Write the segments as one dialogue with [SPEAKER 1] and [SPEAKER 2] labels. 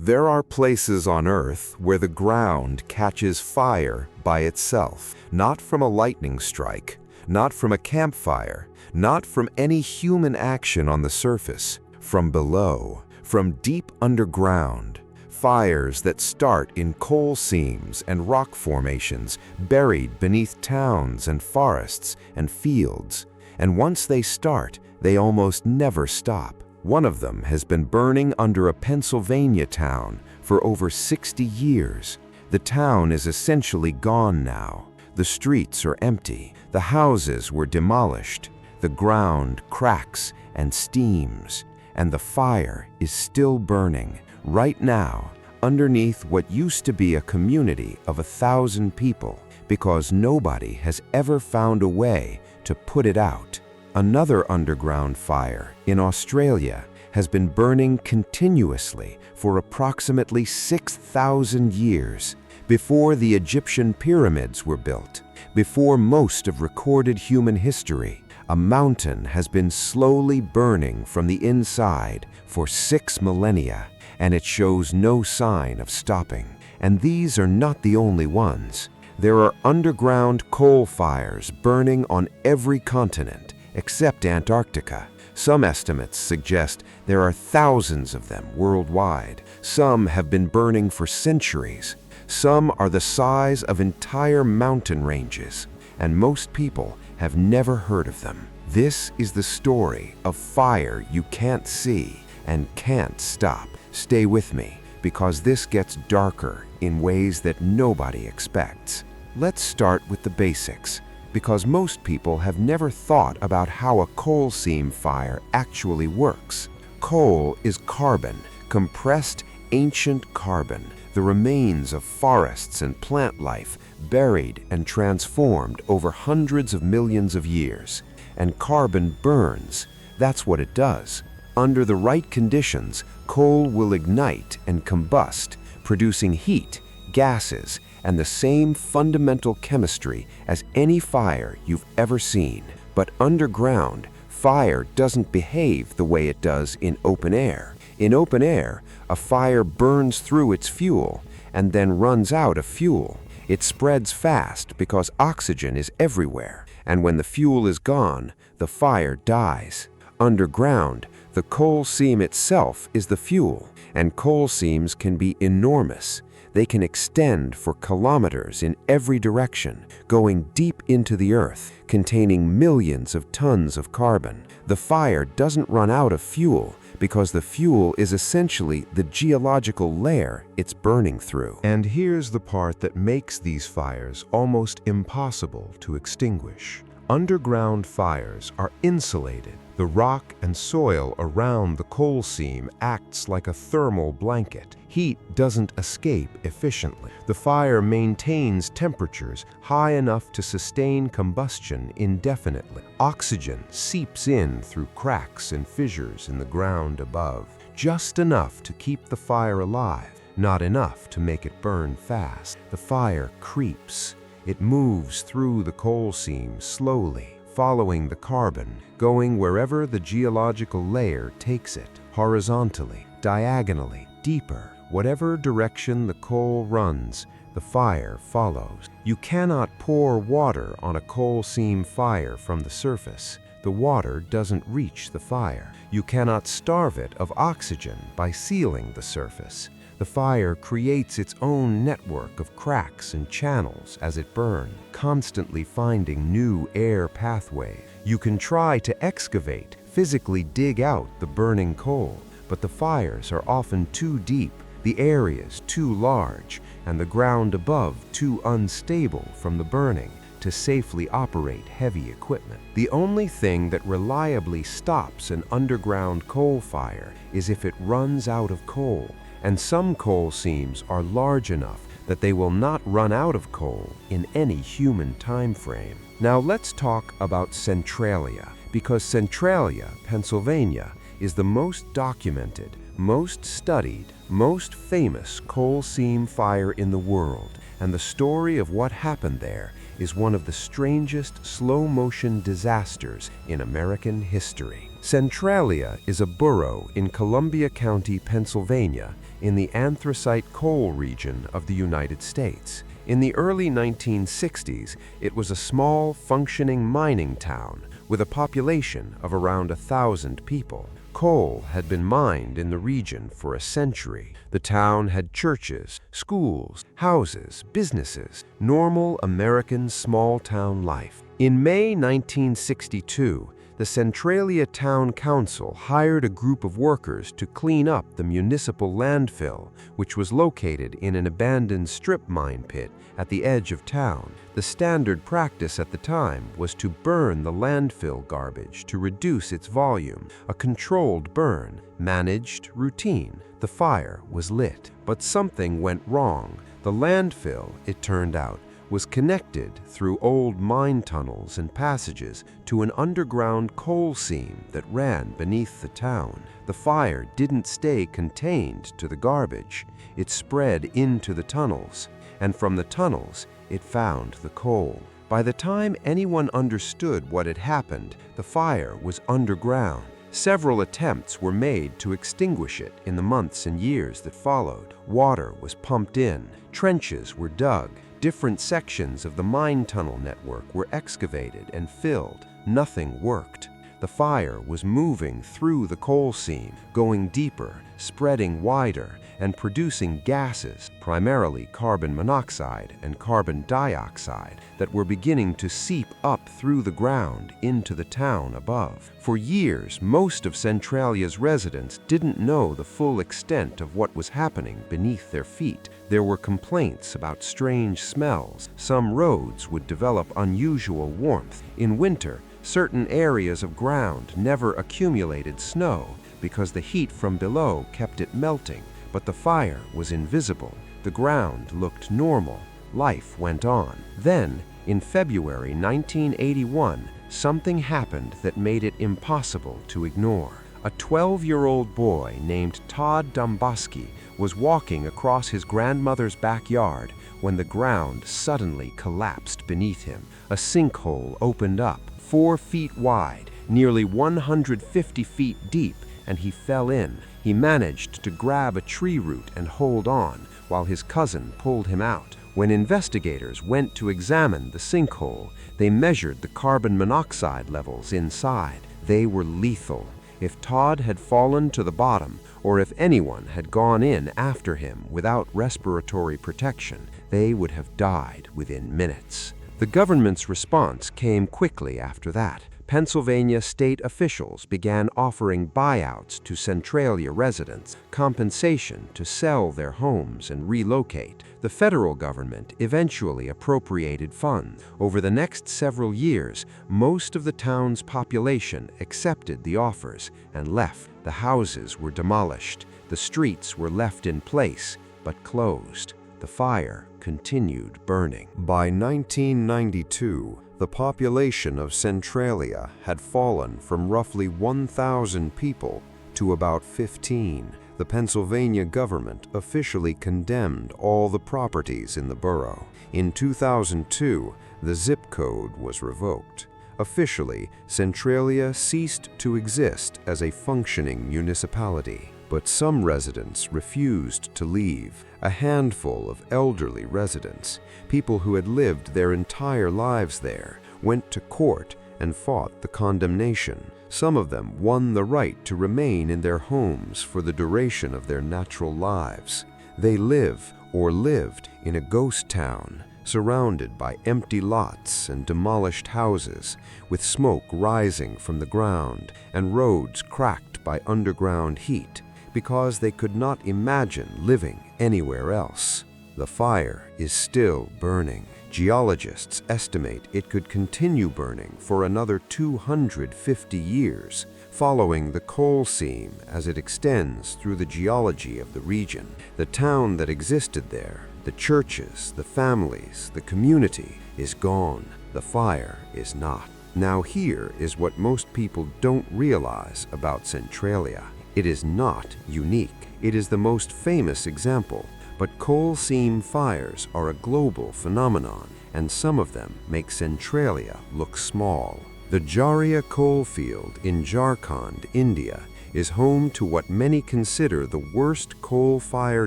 [SPEAKER 1] There are places on Earth where the ground catches fire by itself, not from a lightning strike, not from a campfire, not from any human action on the surface, from below, from deep underground. Fires that start in coal seams and rock formations buried beneath towns and forests and fields. And once they start, they almost never stop. One of them has been burning under a Pennsylvania town for over 60 years. The town is essentially gone now. The streets are empty. The houses were demolished. The ground cracks and steams. And the fire is still burning right now underneath what used to be a community of 1,000 people, because nobody has ever found a way to put it out. Another underground fire in Australia has been burning continuously for approximately 6,000 years, before the Egyptian pyramids were built, before most of recorded human history. A mountain has been slowly burning from the inside for 6 millennia, and it shows no sign of stopping. And these are not the only ones. There are underground coal fires burning on every continent except Antarctica. Some estimates suggest there are thousands of them worldwide. Some have been burning for centuries. Some are the size of entire mountain ranges, and most people have never heard of them. This is the story of fire you can't see and can't stop. Stay with me, because this gets darker in ways that nobody expects. Let's start with the basics, because most people have never thought about how a coal seam fire actually works. Coal is carbon, compressed ancient carbon, the remains of forests and plant life buried and transformed over hundreds of millions of years. And carbon burns. That's what it does. Under the right conditions, coal will ignite and combust, producing heat, gases, and the same fundamental chemistry as any fire you've ever seen. But underground, fire doesn't behave the way it does in open air. In open air, a fire burns through its fuel and then runs out of fuel. It spreads fast because oxygen is everywhere, and when the fuel is gone, the fire dies. Underground, the coal seam itself is the fuel, and coal seams can be enormous. They can extend for kilometers in every direction, going deep into the earth, containing millions of tons of carbon. The fire doesn't run out of fuel because the fuel is essentially the geological layer it's burning through.
[SPEAKER 2] And here's the part that makes these fires almost impossible to extinguish. Underground fires are insulated. The rock and soil around the coal seam acts like a thermal blanket. Heat doesn't escape efficiently. The fire maintains temperatures high enough to sustain combustion indefinitely. Oxygen seeps in through cracks and fissures in the ground above, just enough to keep the fire alive, not enough to make it burn fast. The fire creeps. It moves through the coal seam slowly, following the carbon, going wherever the geological layer takes it, horizontally, diagonally, deeper. Whatever direction the coal runs, the fire follows. You cannot pour water on a coal seam fire from the surface. The water doesn't reach the fire. You cannot starve it of oxygen by sealing the surface. The fire creates its own network of cracks and channels as it burns, constantly finding new air pathways. You can try to excavate, physically dig out the burning coal, but the fires are often too deep, the areas too large, and the ground above too unstable from the burning to safely operate heavy equipment. The only thing that reliably stops an underground coal fire is if it runs out of coal. And some coal seams are large enough that they will not run out of coal in any human time frame. Now let's talk about Centralia, because Centralia, Pennsylvania, is the most documented, most studied, most famous coal seam fire in the world, and the story of what happened there is one of the strangest slow-motion disasters in American history. Centralia is a borough in Columbia County, Pennsylvania, in the anthracite coal region of the United States. In the early 1960s, it was a small, functioning mining town with a population of around 1,000 people. Coal had been mined in the region for a century. The town had churches, schools, houses, businesses, normal American small-town life. In May 1962, the Centralia Town Council hired a group of workers to clean up the municipal landfill, which was located in an abandoned strip mine pit at the edge of town. The standard practice at the time was to burn the landfill garbage to reduce its volume, a controlled burn, managed, routine. The fire was lit, but something went wrong. The landfill, it turned out, was connected through old mine tunnels and passages to an underground coal seam that ran beneath the town. The fire didn't stay contained to the garbage. It spread into the tunnels, and from the tunnels, it found the coal. By the time anyone understood what had happened, the fire was underground. Several attempts were made to extinguish it in the months and years that followed. Water was pumped in, trenches were dug, different sections of the mine tunnel network were excavated and filled. Nothing worked. The fire was moving through the coal seam, going deeper, spreading wider, and producing gases, primarily carbon monoxide and carbon dioxide, that were beginning to seep up through the ground into the town above. For years, most of Centralia's residents didn't know the full extent of what was happening beneath their feet. There were complaints about strange smells. Some roads would develop unusual warmth. In winter, certain areas of ground never accumulated snow because the heat from below kept it melting. But the fire was invisible. The ground looked normal. Life went on. Then, in February 1981, something happened that made it impossible to ignore. A 12-year-old boy named Todd Domboski was walking across his grandmother's backyard when the ground suddenly collapsed beneath him. A sinkhole opened up, 4 feet wide, nearly 150 feet deep, and he fell in. He managed to grab a tree root and hold on while his cousin pulled him out. When investigators went to examine the sinkhole, they measured the carbon monoxide levels inside. They were lethal. If Todd had fallen to the bottom, or if anyone had gone in after him without respiratory protection, they would have died within minutes. The government's response came quickly after that. Pennsylvania state officials began offering buyouts to Centralia residents, compensation to sell their homes and relocate. The federal government eventually appropriated funds. Over the next several years, most of the town's population accepted the offers and left. The houses were demolished. The streets were left in place, but closed. The fire continued burning.
[SPEAKER 1] By 1992, the population of Centralia had fallen from roughly 1,000 people to about 15. The Pennsylvania government officially condemned all the properties in the borough. In 2002, the zip code was revoked. Officially, Centralia ceased to exist as a functioning municipality. But some residents refused to leave. A handful of elderly residents, people who had lived their entire lives there, went to court and fought the condemnation. Some of them won the right to remain in their homes for the duration of their natural lives. They live or lived in a ghost town, surrounded by empty lots and demolished houses, with smoke rising from the ground and roads cracked by underground heat, because they could not imagine living anywhere else. The fire is still burning. Geologists estimate it could continue burning for another 250 years, following the coal seam as it extends through the geology of the region. The town that existed there, the churches, the families, the community, is gone. The fire is not. Now here is what most people don't realize about Centralia.
[SPEAKER 3] It is not unique. It is the most famous example, but coal seam fires are a global phenomenon, and some of them make Centralia look small. The Jharia coal field in Jharkhand, India, is home to what many consider the worst coal fire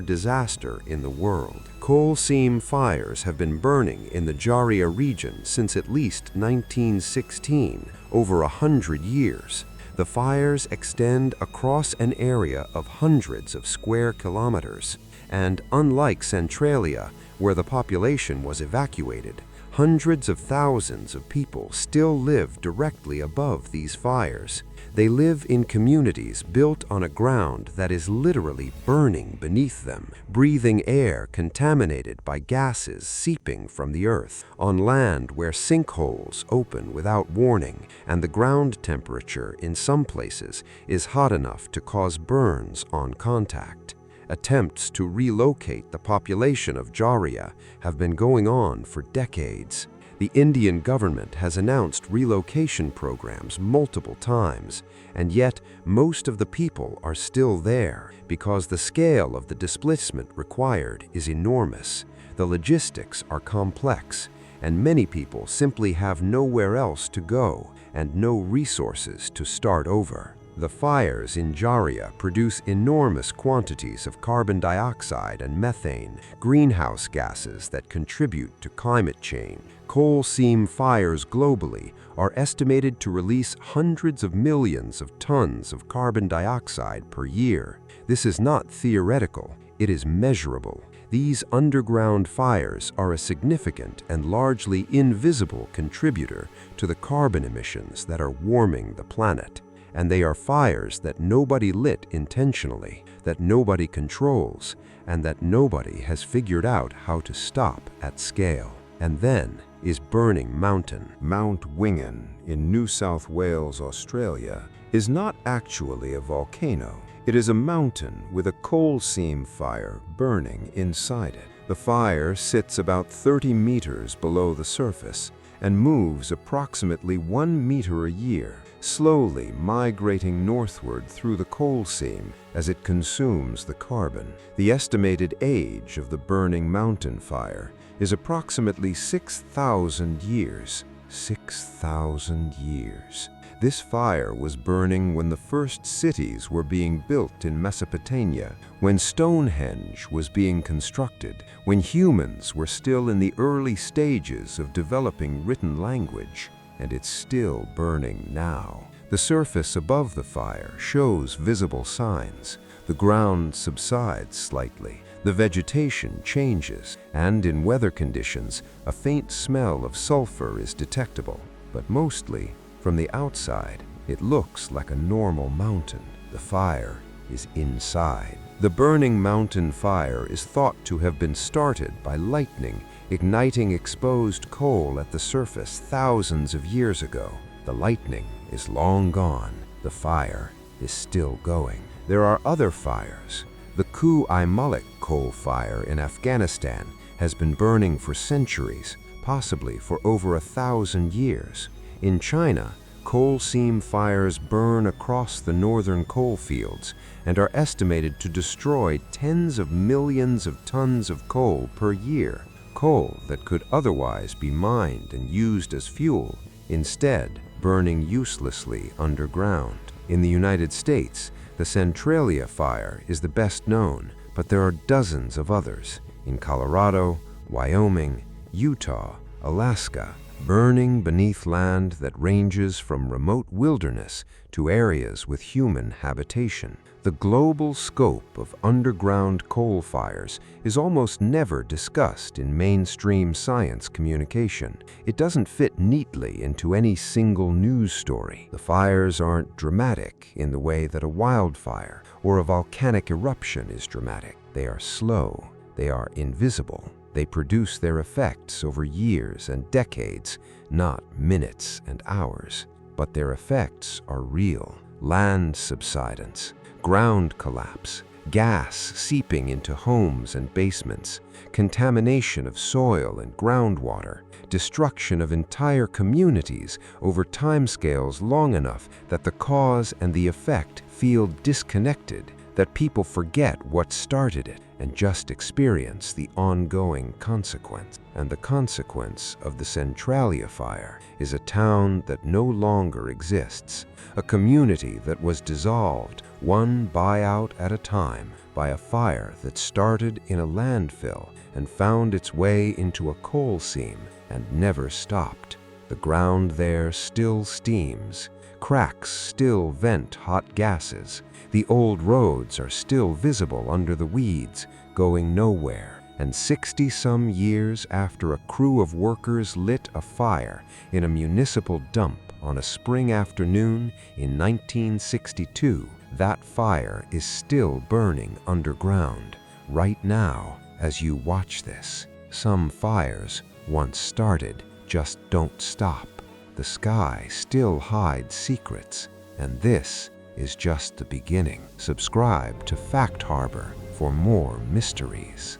[SPEAKER 3] disaster in the world. Coal seam fires have been burning in the Jharia region since at least 1916, over 100 years. The fires extend across an area of hundreds of square kilometers, and unlike Centralia, where the population was evacuated, hundreds of thousands of people still live directly above these fires. They live in communities built on a ground that is literally burning beneath them, breathing air contaminated by gases seeping from the earth, on land where sinkholes open without warning, and the ground temperature in some places is hot enough to cause burns on contact. Attempts to relocate the population of Jharia have been going on for decades. The Indian government has announced relocation programs multiple times, and yet most of the people are still there because the scale of the displacement required is enormous. The logistics are complex, and many people simply have nowhere else to go and no resources to start over. The fires in Jharia produce enormous quantities of carbon dioxide and methane, greenhouse gases that contribute to climate change. Coal seam fires globally are estimated to release hundreds of millions of tons of carbon dioxide per year. This is not theoretical, it is measurable. These underground fires are a significant and largely invisible contributor to the carbon emissions that are warming the planet. And they are fires that nobody lit intentionally, that nobody controls, and that nobody has figured out how to stop at scale. And then is Burning Mountain.
[SPEAKER 1] Mount Wingan in New South Wales, Australia, is not actually a volcano. It is a mountain with a coal seam fire burning inside it. The fire sits about 30 meters below the surface and moves approximately 1 meter a year, slowly migrating northward through the coal seam as it consumes the carbon. The estimated age of the Burning Mountain fire is approximately 6,000 years. 6,000 years. This fire was burning when the first cities were being built in Mesopotamia, when Stonehenge was being constructed, when humans were still in the early stages of developing written language, and it's still burning now. The surface above the fire shows visible signs. The ground subsides slightly. The vegetation changes, and in weather conditions, a faint smell of sulfur is detectable. But mostly, from the outside, it looks like a normal mountain. The fire is inside. The Burning Mountain fire is thought to have been started by lightning, igniting exposed coal at the surface thousands of years ago. The lightning is long gone. The fire is still going. There are other fires. The Ku-i-Malik coal fire in Afghanistan has been burning for centuries, possibly for over 1,000 years. In China, coal seam fires burn across the northern coal fields and are estimated to destroy tens of millions of tons of coal per year, coal that could otherwise be mined and used as fuel, instead burning uselessly underground. In the United States, the Centralia fire is the best known, but there are dozens of others in Colorado, Wyoming, Utah, Alaska, burning beneath land that ranges from remote wilderness to areas with human habitation. The global scope of underground coal fires is almost never discussed in mainstream science communication. It doesn't fit neatly into any single news story. The fires aren't dramatic in the way that a wildfire or a volcanic eruption is dramatic. They are slow. They are invisible. They produce their effects over years and decades, not minutes and hours. But their effects are real. Land subsidence, ground collapse,
[SPEAKER 2] gas seeping into homes and basements, contamination of soil and groundwater, destruction of entire communities over timescales long enough that the cause and the effect feel disconnected, that people forget what started it and just experience the ongoing consequence. And the consequence of the Centralia fire is a town that no longer exists, a community that was dissolved, one buyout at a time, by a fire that started in a landfill and found its way into a coal seam and never stopped. The ground there still steams, cracks still vent hot gases, the old roads are still visible under the weeds, going nowhere. And 60-some years after a crew of workers lit a fire in a municipal dump on a spring afternoon in 1962, that fire is still burning underground. Right now, as you watch this, some fires, once started, just don't stop. The sky still hides secrets, and this is just the beginning. Subscribe to Fact Harbor for more mysteries.